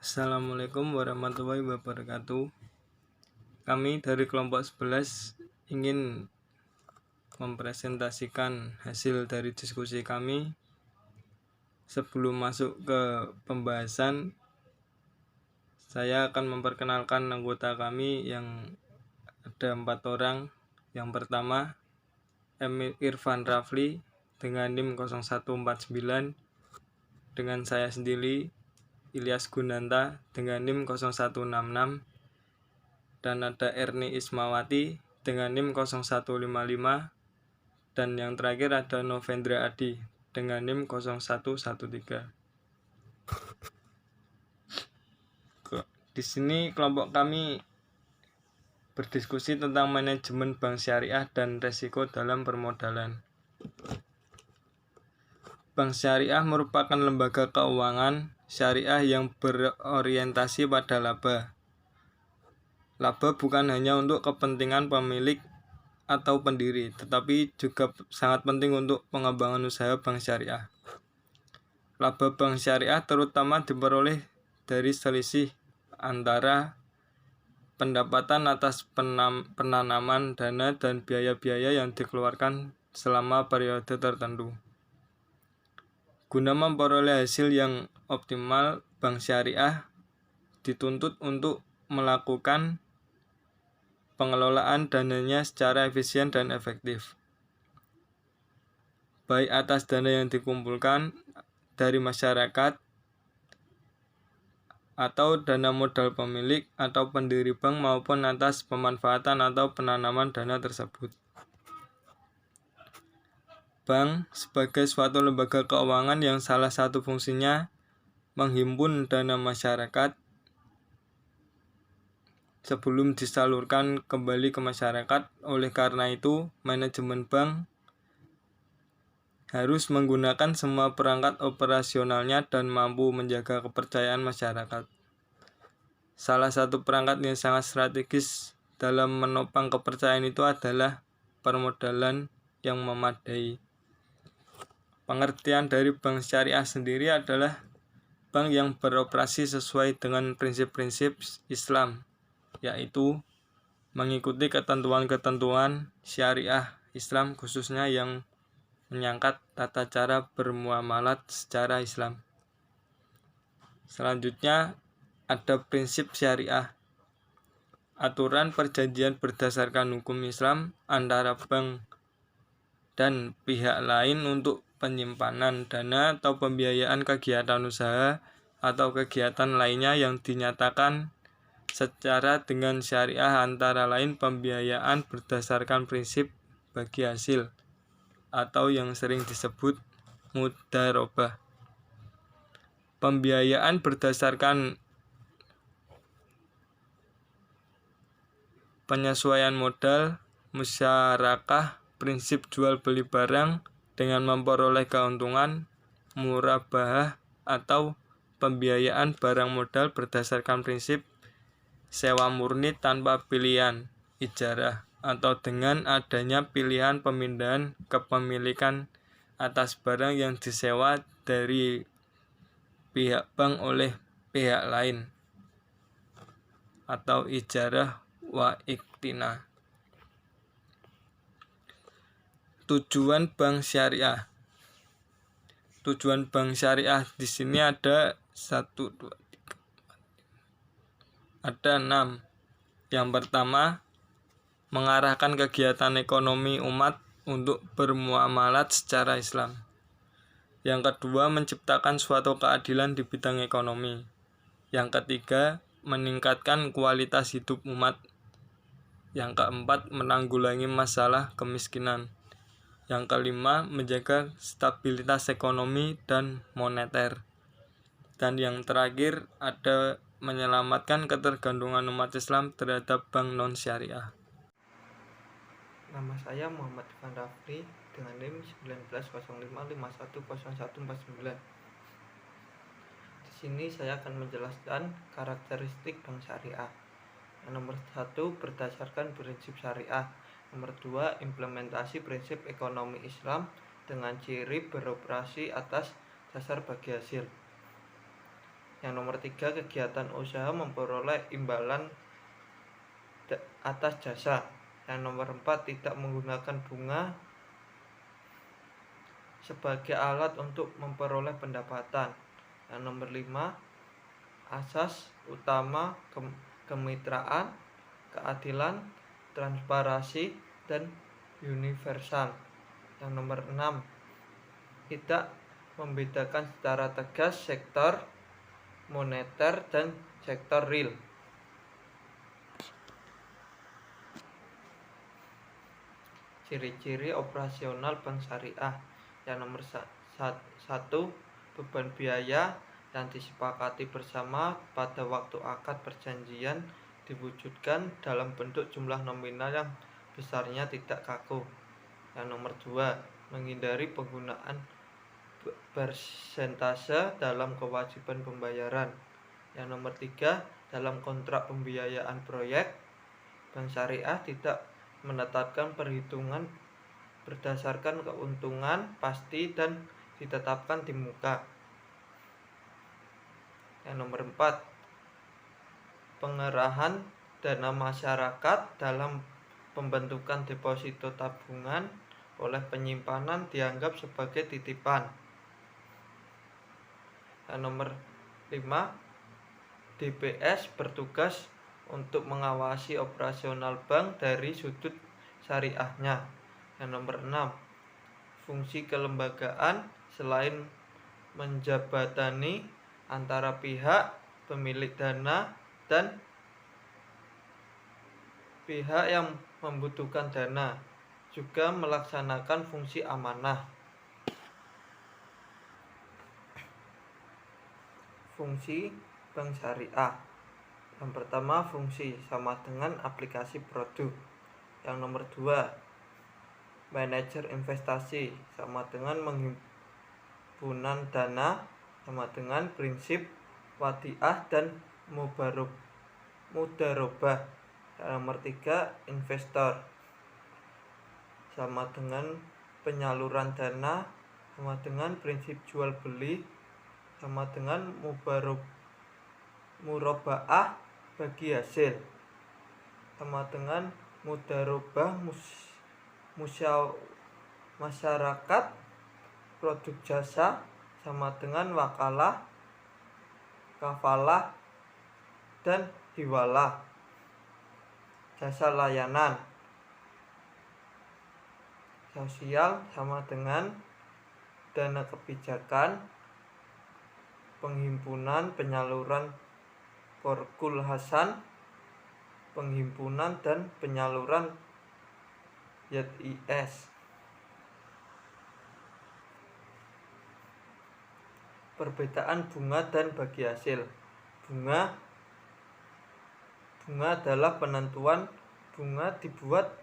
Assalamualaikum warahmatullahi wabarakatuh. Kami dari kelompok 11 ingin mempresentasikan hasil dari diskusi kami. Sebelum masuk ke pembahasan, saya akan memperkenalkan anggota kami yang ada 4 orang. Yang pertama, Emil Irfan Rafli dengan NIM 0149, dengan saya sendiri Ilyas Gunanta dengan NIM 0166, dan ada Erni Ismawati dengan NIM 0155, dan yang terakhir ada Novendra Adi dengan NIM 0113. Di sini kelompok kami berdiskusi tentang manajemen bank syariah dan resiko dalam permodalan. Bank syariah merupakan lembaga keuangan syariah yang berorientasi pada laba. Laba bukan hanya untuk kepentingan pemilik atau pendiri, tetapi juga sangat penting untuk pengembangan usaha bank syariah. Laba bank syariah terutama diperoleh dari selisih antara pendapatan atas penanaman dana dan biaya-biaya yang dikeluarkan selama periode tertentu. Guna memperoleh hasil yang optimal, bank syariah dituntut untuk melakukan pengelolaan dananya secara efisien dan efektif, baik atas dana yang dikumpulkan dari masyarakat atau dana modal pemilik atau pendiri bank maupun atas pemanfaatan atau penanaman dana tersebut. Bank sebagai suatu lembaga keuangan yang salah satu fungsinya menghimpun dana masyarakat sebelum disalurkan kembali ke masyarakat. Oleh karena itu, manajemen bank harus menggunakan semua perangkat operasionalnya dan mampu menjaga kepercayaan masyarakat. Salah satu perangkat yang sangat strategis dalam menopang kepercayaan itu adalah permodalan yang memadai. Pengertian dari bank syariah sendiri adalah bank yang beroperasi sesuai dengan prinsip-prinsip Islam, yaitu mengikuti ketentuan-ketentuan syariah Islam, khususnya yang menyangkut tata cara bermuamalat secara Islam. Selanjutnya ada prinsip syariah, aturan perjanjian berdasarkan hukum Islam antara bank dan pihak lain untuk penyimpanan dana atau pembiayaan kegiatan usaha atau kegiatan lainnya yang dinyatakan secara dengan syariah, antara lain pembiayaan berdasarkan prinsip bagi hasil atau yang sering disebut mudharabah. Pembiayaan berdasarkan penyesuaian modal, musyarakah, prinsip jual beli barang dengan memperoleh keuntungan, murabahah, atau pembiayaan barang modal berdasarkan prinsip sewa murni tanpa pilihan, ijarah, atau dengan adanya pilihan pemindahan kepemilikan atas barang yang disewa dari pihak bank oleh pihak lain, atau ijarah wa iktina. Tujuan bank syariah. Tujuan bank syariah di sini ada 6. Yang pertama, mengarahkan kegiatan ekonomi umat untuk bermuamalat secara Islam. Yang kedua, menciptakan suatu keadilan di bidang ekonomi. Yang ketiga, meningkatkan kualitas hidup umat. Yang keempat, menanggulangi masalah kemiskinan. Yang kelima, menjaga stabilitas ekonomi dan moneter. Dan yang terakhir, ada menyelamatkan ketergantungan umat Islam terhadap bank non-syariah. Nama saya Muhammad Irfan Rafli dengan NIM 1905510149. Di sini saya akan menjelaskan karakteristik bank syariah. Yang nomor 1, berdasarkan prinsip syariah. Nomor 2, implementasi prinsip ekonomi Islam dengan ciri beroperasi atas dasar bagi hasil. Yang nomor 3, kegiatan usaha memperoleh imbalan atas jasa. Yang nomor 4, tidak menggunakan bunga sebagai alat untuk memperoleh pendapatan. Yang nomor 5, asas utama kemitraan, keadilan, transparansi, dan universal. Yang nomor 6, tidak membedakan secara tegas sektor moneter dan sektor real. Ciri-ciri operasional bank syariah. Yang nomor 1, beban biaya yang disepakati bersama pada waktu akad perjanjian diwujudkan dalam bentuk jumlah nominal yang besarnya tidak kaku. Yang nomor 2, menghindari penggunaan persentase dalam kewajiban pembayaran. Yang nomor 3, dalam kontrak pembiayaan proyek, bank syariah tidak menetapkan perhitungan berdasarkan keuntungan pasti dan ditetapkan di muka. Yang nomor 4, pengerahan dana masyarakat dalam pembentukan deposito tabungan oleh penyimpanan dianggap sebagai titipan. Yang nomor 5, DBS bertugas untuk mengawasi operasional bank dari sudut syariahnya. Yang nomor 6, fungsi kelembagaan selain menjabatani antara pihak pemilik dana dan pihak yang membutuhkan dana, juga melaksanakan fungsi amanah. Fungsi bank syariah. Yang pertama, fungsi sama dengan aplikasi produk. Yang nomor 2, manajer investasi sama dengan menghimpunan dana sama dengan prinsip wadiah dan mudarobah. Yang nomor 3, investor sama dengan penyaluran dana sama dengan prinsip jual beli sama dengan murobaah bagi hasil sama dengan mudarobah masyarakat produk jasa sama dengan wakalah, kafalah, dan hiwalah jasa layanan sosial sama dengan dana kebijakan, penghimpunan, penyaluran Korkul Hasan, penghimpunan dan penyaluran YIS. Perbedaan bunga dan bagi hasil. Bunga adalah penentuan bunga dibuat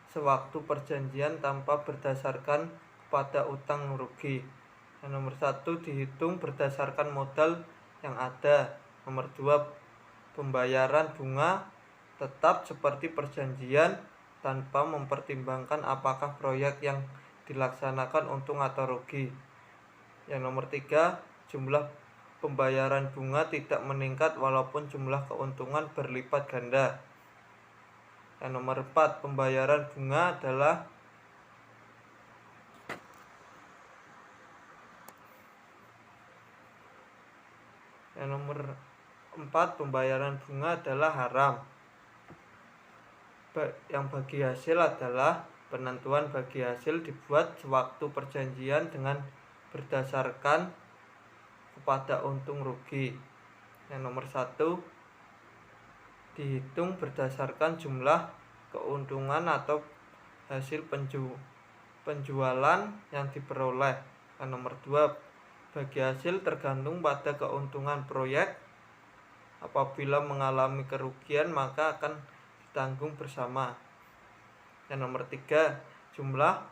sewaktu perjanjian tanpa berdasarkan kepada utang rugi. Yang nomor 1, dihitung berdasarkan modal yang ada. Nomor 2, pembayaran bunga tetap seperti perjanjian tanpa mempertimbangkan apakah proyek yang dilaksanakan untung atau rugi. Yang nomor 3, jumlah pembayaran bunga tidak meningkat walaupun jumlah keuntungan berlipat ganda. Yang nomor 4, pembayaran bunga adalah haram. Yang bagi hasil adalah penentuan bagi hasil dibuat sewaktu perjanjian dengan berdasarkan kepada untung rugi. Yang nomor 1, dihitung berdasarkan jumlah keuntungan atau hasil penjualan yang diperoleh. Yang nomor 2, bagi hasil tergantung pada keuntungan proyek. Apabila mengalami kerugian maka akan ditanggung bersama. Yang nomor 3, jumlah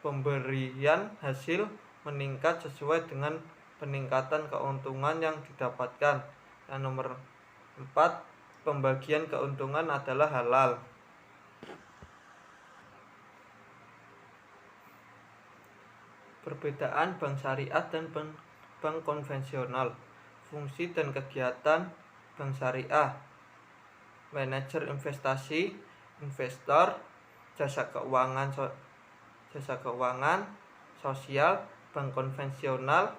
pemberian hasil meningkat sesuai dengan peningkatan keuntungan yang didapatkan. Yang nomor 4, pembagian keuntungan adalah halal. Perbedaan bank syariah dan bank bank konvensional. Fungsi dan kegiatan bank syariah: manajer investasi, investor, jasa keuangan sosial. Bank konvensional,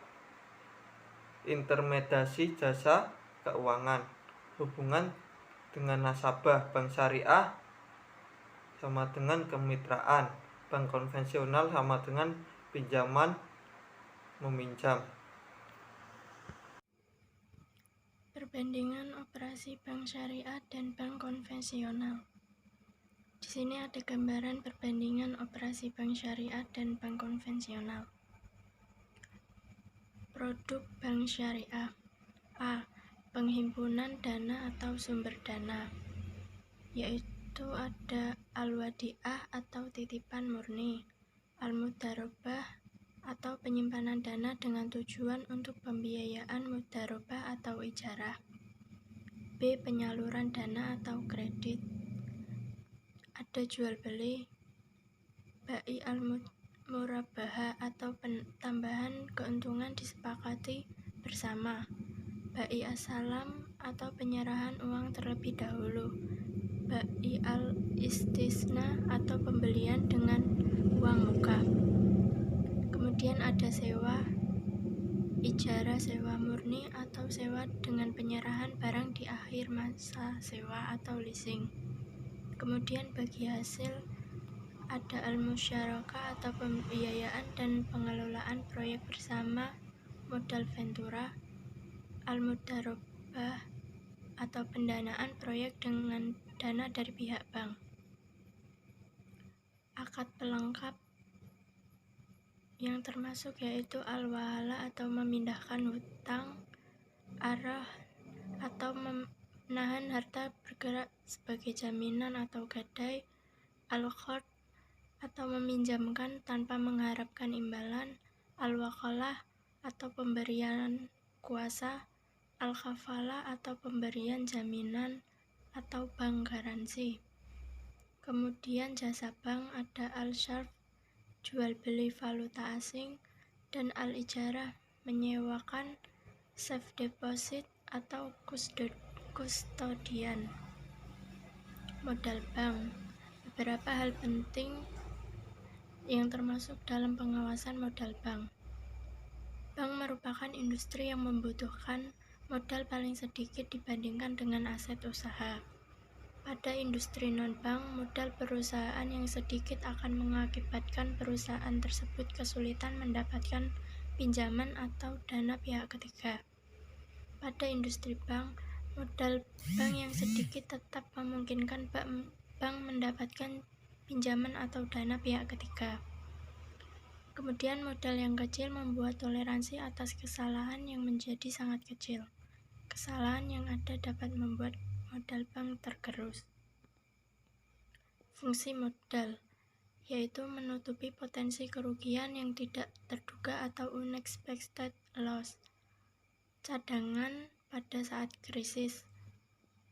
intermediasi jasa keuangan. Hubungan dengan nasabah bank syariah sama dengan kemitraan. Bank konvensional sama dengan pinjaman meminjam. Perbandingan operasi bank syariah dan bank konvensional. Di sini ada gambaran perbandingan operasi bank syariah dan bank konvensional. Produk bank syariah: A. Penghimpunan dana atau sumber dana, yaitu ada al-wadi'ah atau titipan murni, al-mudharabah atau penyimpanan dana dengan tujuan untuk pembiayaan mudharabah atau ijarah. B. Penyaluran dana atau kredit, ada jual beli. Bai al-murabaha atau tambahan keuntungan disepakati bersama. Bai as-salam atau penyerahan uang terlebih dahulu. Bai al-istisna atau pembelian dengan uang muka. Kemudian ada sewa, ijarah sewa murni atau sewa dengan penyerahan barang di akhir masa sewa atau leasing. Kemudian bagi hasil ada al-musyarakah atau pembiayaan dan pengelolaan proyek bersama modal ventura, al-mudharabah atau pendanaan proyek dengan dana dari pihak bank. Akad pelengkap yang termasuk yaitu al-wahala atau memindahkan hutang, arah atau menahan harta bergerak sebagai jaminan atau gadai, al-qard atau meminjamkan tanpa mengharapkan imbalan, al-wakalah atau pemberian kuasa, al-kafalah atau pemberian jaminan atau bank garansi. Kemudian jasa bank ada al-syarf, jual beli valuta asing, dan al-ijarah, menyewakan safe deposit atau kustodian. Modal bank. Beberapa hal penting yang termasuk dalam pengawasan modal bank. Bank merupakan industri yang membutuhkan modal paling sedikit dibandingkan dengan aset usaha. Pada industri non-bank, modal perusahaan yang sedikit akan mengakibatkan perusahaan tersebut kesulitan mendapatkan pinjaman atau dana pihak ketiga. Pada industri bank, modal bank yang sedikit tetap memungkinkan bank mendapatkan pinjaman atau dana pihak ketiga. Kemudian modal yang kecil membuat toleransi atas kesalahan yang menjadi sangat kecil. Kesalahan yang ada dapat membuat modal bank tergerus. Fungsi modal, yaitu menutupi potensi kerugian yang tidak terduga atau unexpected loss, cadangan pada saat krisis,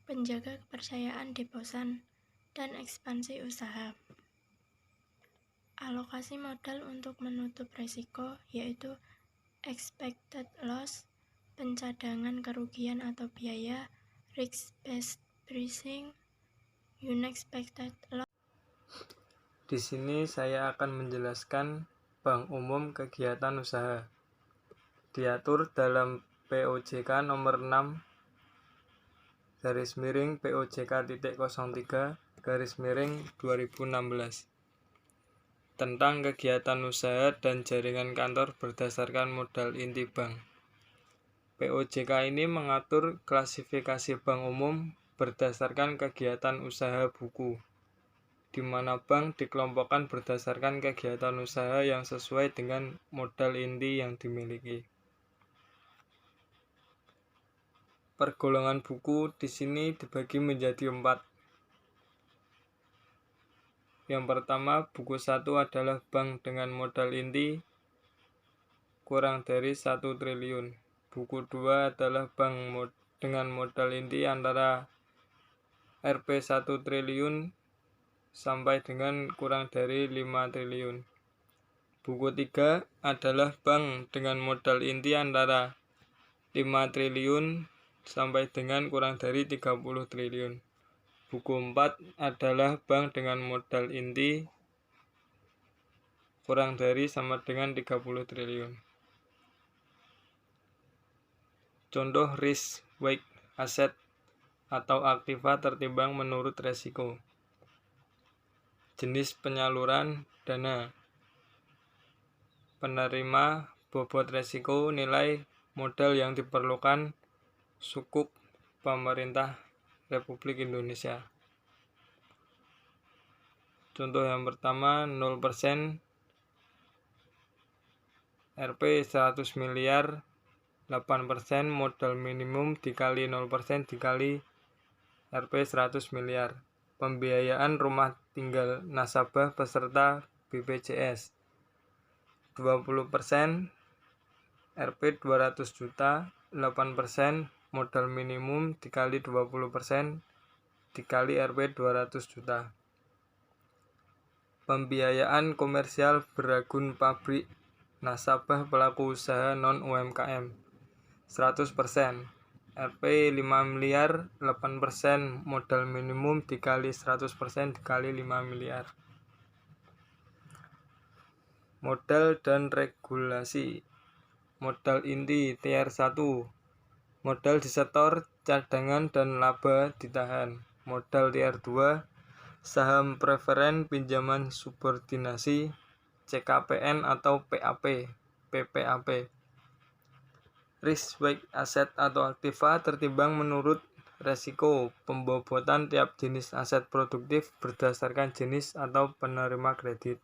penjaga kepercayaan deposan, dan ekspansi usaha. Alokasi modal untuk menutup risiko, yaitu expected loss, pencadangan kerugian atau biaya, risk-based pricing, unexpected loss. Di sini saya akan menjelaskan bank umum kegiatan usaha. Diatur dalam POJK nomor 6 POJK.03/2016 tentang kegiatan usaha dan jaringan kantor berdasarkan modal inti bank. POJK ini mengatur klasifikasi bank umum berdasarkan kegiatan usaha buku, di mana bank dikelompokkan berdasarkan kegiatan usaha yang sesuai dengan modal inti yang dimiliki. Pergolongan buku di sini dibagi menjadi 4. Yang pertama, buku 1 adalah bank dengan modal inti kurang dari 1 triliun. Buku 2 adalah bank dengan modal inti antara Rp 1 triliun sampai dengan kurang dari 5 triliun. Buku 3 adalah bank dengan modal inti antara 5 triliun sampai dengan kurang dari 30 triliun. Buku 4 adalah bank dengan modal inti kurang dari sama dengan 30 triliun. Contoh risk weight asset atau aktiva tertimbang menurut resiko. Jenis penyaluran dana. Penerima bobot resiko nilai modal yang diperlukan sukuk pemerintah Republik Indonesia. Contoh yang pertama 0% Rp 100 miliar, 8% modal minimum dikali 0% dikali Rp 100 miliar. Pembiayaan rumah tinggal nasabah peserta BPJS 20% Rp 200 juta, 8% modal minimum dikali 20% dikali Rp 200 juta. Pembiayaan komersial beragun pabrik nasabah pelaku usaha non-UMKM 100% Rp 5 miliar, 8% modal minimum dikali 100% dikali 5 miliar. Modal dan regulasi. Modal inti Tier 1. Modal disetor, cadangan dan laba ditahan. Modal Tier 2. Saham preferen, pinjaman subordinasi, CKPN atau PAP, PPAP. Risk weight asset atau aktiva tertimbang menurut resiko pembobotan tiap jenis aset produktif berdasarkan jenis atau penerima kredit.